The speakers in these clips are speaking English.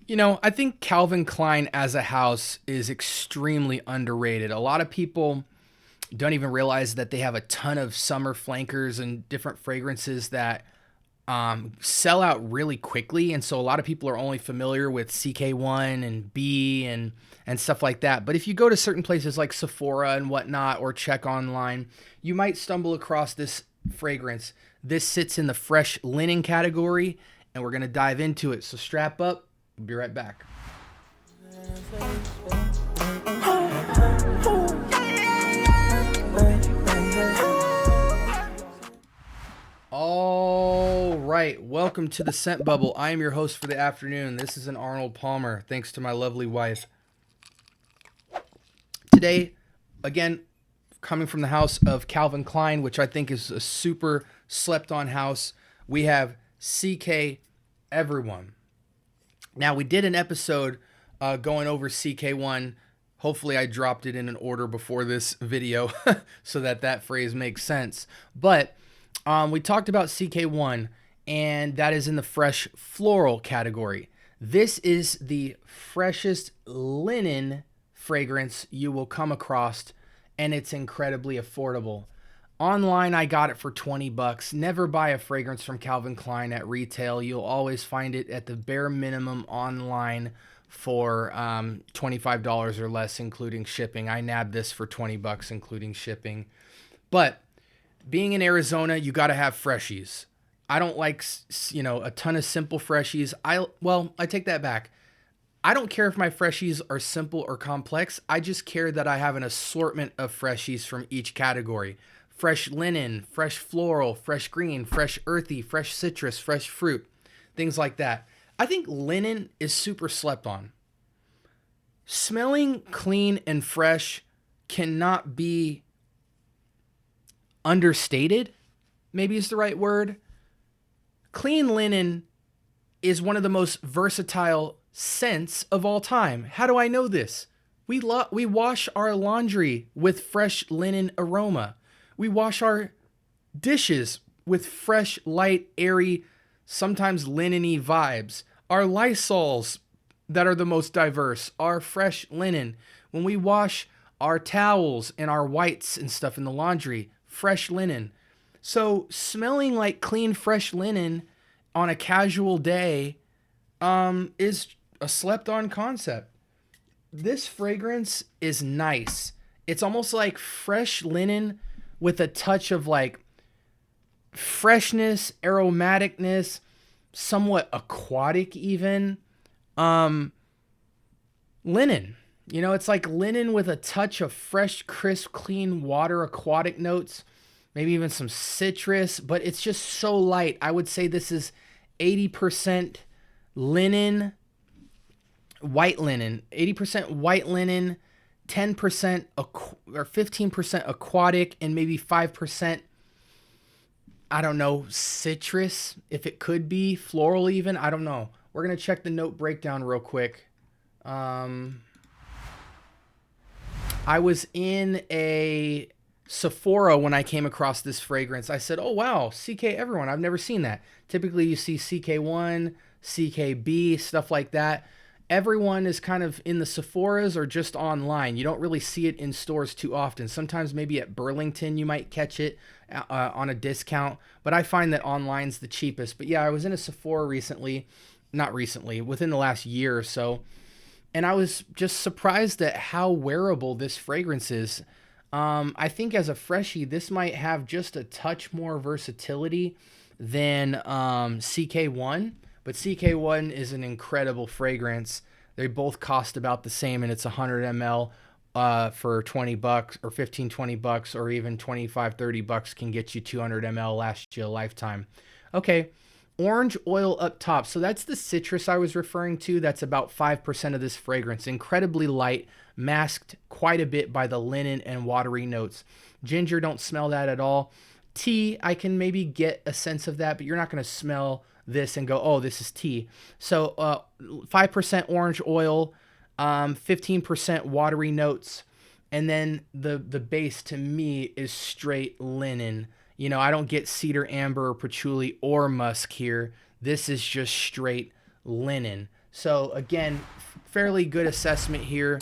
You know, I think Calvin Klein as a house is extremely underrated. A lot of people don't even realize that they have a ton of summer flankers and different fragrances that sell out really quickly. And so a lot of people are only familiar with CK1 and B and stuff like that. But if you go to certain places like Sephora and whatnot, or check online, you might stumble across this fragrance. This sits in the fresh linen category, and we're going to dive into it. So strap up. We'll be right back. All right, welcome to the Scent Bubble. I am your host for the afternoon. This is an Arnold Palmer, thanks to my lovely wife. Today, again, coming from the house of Calvin Klein, which I think is a super slept-on house, we have CK Everyone. Now, we did an episode going over CK1. Hopefully, I dropped it in an order before this video so that phrase makes sense. But we talked about CK1, and that is in the fresh floral category. This is the freshest linen fragrance you will come across, and it's incredibly affordable. Online, I got it for $20. Never buy a fragrance from Calvin Klein at retail. You'll always find it at the bare minimum online for $25 or less, including shipping. I nabbed this for $20, including shipping. But being in Arizona, you got to have freshies. I don't like, a ton of simple freshies. I take that back. I don't care if my freshies are simple or complex. I just care that I have an assortment of freshies from each category. Fresh linen, fresh floral, fresh green, fresh earthy, fresh citrus, fresh fruit, things like that. I think linen is super slept on. Smelling clean and fresh cannot be understated, maybe is the right word. Clean linen is one of the most versatile scents of all time. How do I know this? We wash our laundry with fresh linen aroma. We wash our dishes with fresh, light, airy, sometimes linen-y vibes. Our Lysols that are the most diverse are fresh linen. When we wash our towels and our whites and stuff in the laundry, fresh linen. So smelling like clean, fresh linen on a casual day is a slept-on concept. This fragrance is nice. It's almost like fresh linen with a touch of like freshness, aromaticness, somewhat aquatic even. Linen. It's like linen with a touch of fresh, crisp, clean water, aquatic notes, maybe even some citrus, but it's just so light. I would say this is 80% linen, white linen, 80% white linen, 10% or 15% aquatic, and maybe 5%, I don't know, citrus, if it could be floral even. I don't know. We're going to check the note breakdown real quick. I was in a Sephora when I came across this fragrance. I said, oh, wow, CK Everyone. I've never seen that. Typically, you see CK1, CKB, stuff like that. Everyone is kind of in the Sephoras or just online. You don't really see it in stores too often. Sometimes maybe at Burlington you might catch it on a discount. But I find that online's the cheapest. But yeah, I was in a Sephora within the last year or so. And I was just surprised at how wearable this fragrance is. I think as a freshie, this might have just a touch more versatility than CK1. But CK1 is an incredible fragrance. They both cost about the same, and it's 100 ml for $20 or $15-20, or even $25-30 can get you 200 ml, last you a lifetime. Okay, orange oil up top. So that's the citrus I was referring to. That's about 5% of this fragrance. Incredibly light, masked quite a bit by the linen and watery notes. Ginger, don't smell that at all. Tea, I can maybe get a sense of that, but you're not going to smell this and go, oh, this is tea. So 5% orange oil, 15% watery notes, and then the base to me is straight linen. I don't get cedar, amber, or patchouli or musk here. This is just straight linen. So again, fairly good assessment here.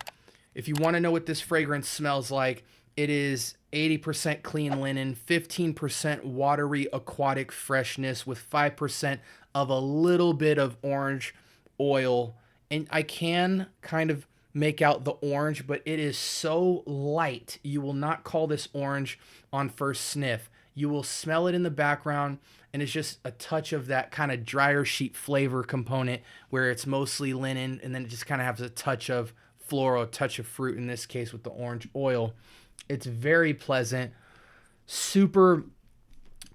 If you want to know what this fragrance smells like, it is 80% clean linen, 15% watery aquatic freshness with 5% of a little bit of orange oil. And I can kind of make out the orange, but it is so light. You will not call this orange on first sniff. You will smell it in the background, and it's just a touch of that kind of dryer sheet flavor component where it's mostly linen, and then it just kind of has a touch of floral, a touch of fruit in this case with the orange oil. It's very pleasant, super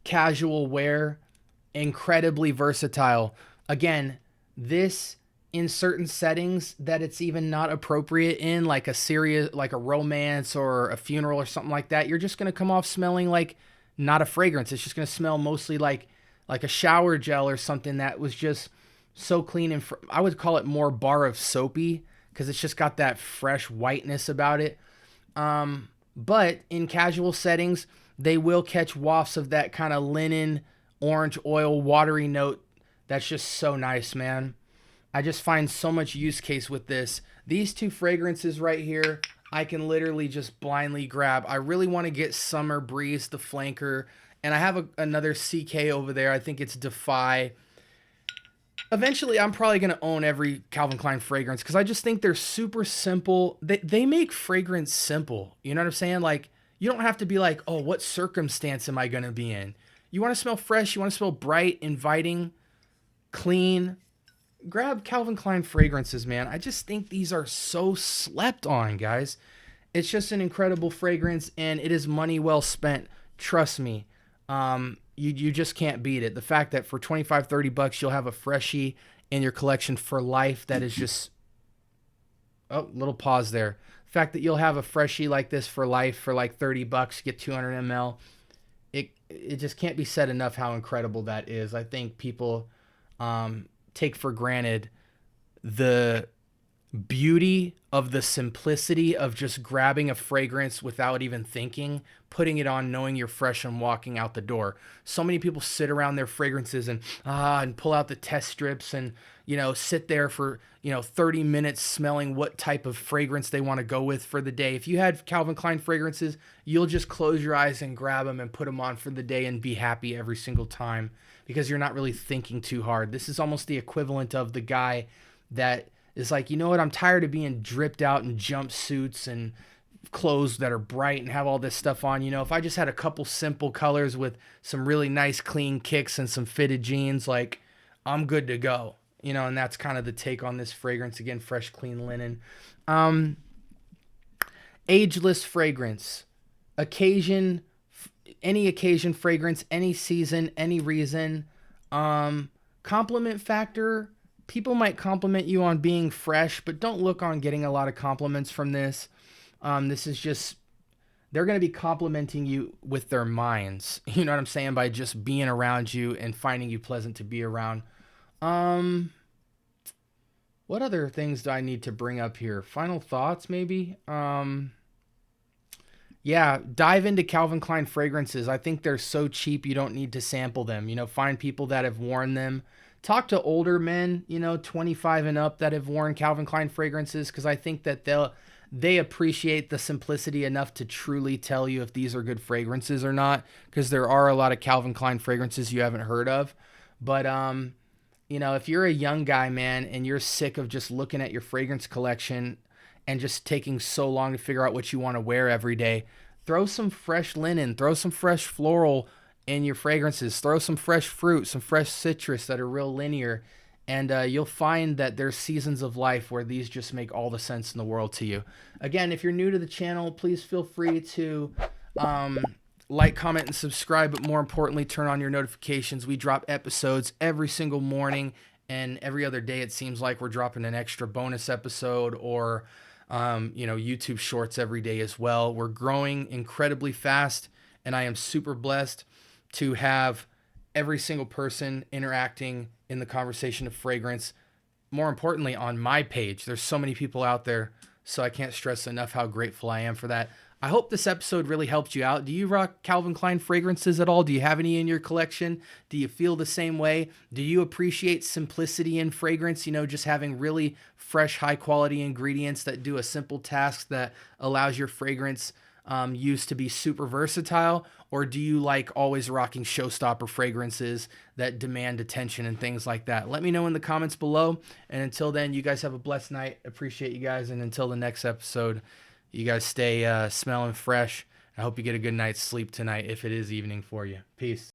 casual wear, incredibly versatile. Again, this in certain settings that it's even not appropriate in, like a serious, like a romance or a funeral or something like that, you're just going to come off smelling like not a fragrance. It's just going to smell mostly like a shower gel or something that was just so clean. And I would call it more bar of soapy because it's just got that fresh whiteness about it. But in casual settings, they will catch wafts of that kind of linen, orange oil, watery note. That's just so nice, man. I just find so much use case with this. These two fragrances right here, I can literally just blindly grab. I really want to get Summer Breeze, the flanker. And I have another CK over there. I think it's Defy. Eventually, I'm probably going to own every Calvin Klein fragrance because I just think they're super simple. They make fragrance simple. You know what I'm saying? Like, you don't have to be like, oh, what circumstance am I going to be in? You want to smell fresh. You want to smell bright, inviting, clean. Grab Calvin Klein fragrances, man. I just think these are so slept on, guys. It's just an incredible fragrance, and it is money well spent. Trust me. You just can't beat it. The fact that for $25-$30 you'll have a Freshy in your collection for life, that is just... Oh, little pause there. The fact that you'll have a Freshy like this for life for like $30, get 200 ml. It just can't be said enough how incredible that is. I think people take for granted the beauty of the simplicity of just grabbing a fragrance without even thinking, putting it on, knowing you're fresh and walking out the door. So many people sit around their fragrances and pull out the test strips and, sit there for, 30 minutes smelling what type of fragrance they want to go with for the day. If you had Calvin Klein fragrances, you'll just close your eyes and grab them and put them on for the day and be happy every single time because you're not really thinking too hard. This is almost the equivalent of the guy that is like, you know what, I'm tired of being dripped out in jumpsuits and clothes that are bright and have all this stuff on. If I just had a couple simple colors with some really nice clean kicks and some fitted jeans, like, I'm good to go. And that's kind of the take on this fragrance. Again, fresh, clean linen. Ageless fragrance. Any occasion fragrance, any season, any reason. Compliment factor. People might compliment you on being fresh, but don't look on getting a lot of compliments from this. This is just, they're going to be complimenting you with their minds. You know what I'm saying? By just being around you and finding you pleasant to be around. What other things do I need to bring up here? Final thoughts, maybe? Yeah, dive into Calvin Klein fragrances. I think they're so cheap you don't need to sample them. Find people that have worn them. Talk to older men, 25 and up that have worn Calvin Klein fragrances because I think that they appreciate the simplicity enough to truly tell you if these are good fragrances or not, because there are a lot of Calvin Klein fragrances you haven't heard of. But, if you're a young guy, man, and you're sick of just looking at your fragrance collection and just taking so long to figure out what you want to wear every day, throw some fresh linen, throw some fresh floral in your fragrances, throw some fresh fruit, some fresh citrus that are real linear, and you'll find that there's seasons of life where these just make all the sense in the world to you. Again, if you're new to the channel, please feel free to like, comment, and subscribe, but more importantly, turn on your notifications. We drop episodes every single morning, and every other day it seems like we're dropping an extra bonus episode or YouTube shorts every day as well. We're growing incredibly fast, and I am super blessed to have every single person interacting in the conversation of fragrance. More importantly, on my page. There's so many people out there, so I can't stress enough how grateful I am for that. I hope this episode really helped you out. Do you rock Calvin Klein fragrances at all? Do you have any in your collection? Do you feel the same way? Do you appreciate simplicity in fragrance? You know, just having really fresh, high quality ingredients that do a simple task that allows your fragrance use to be super versatile? Or do you like always rocking showstopper fragrances that demand attention and things like that? Let me know in the comments below. And until then, you guys have a blessed night. Appreciate you guys. And until the next episode, you guys stay smelling fresh. I hope you get a good night's sleep tonight if it is evening for you. Peace.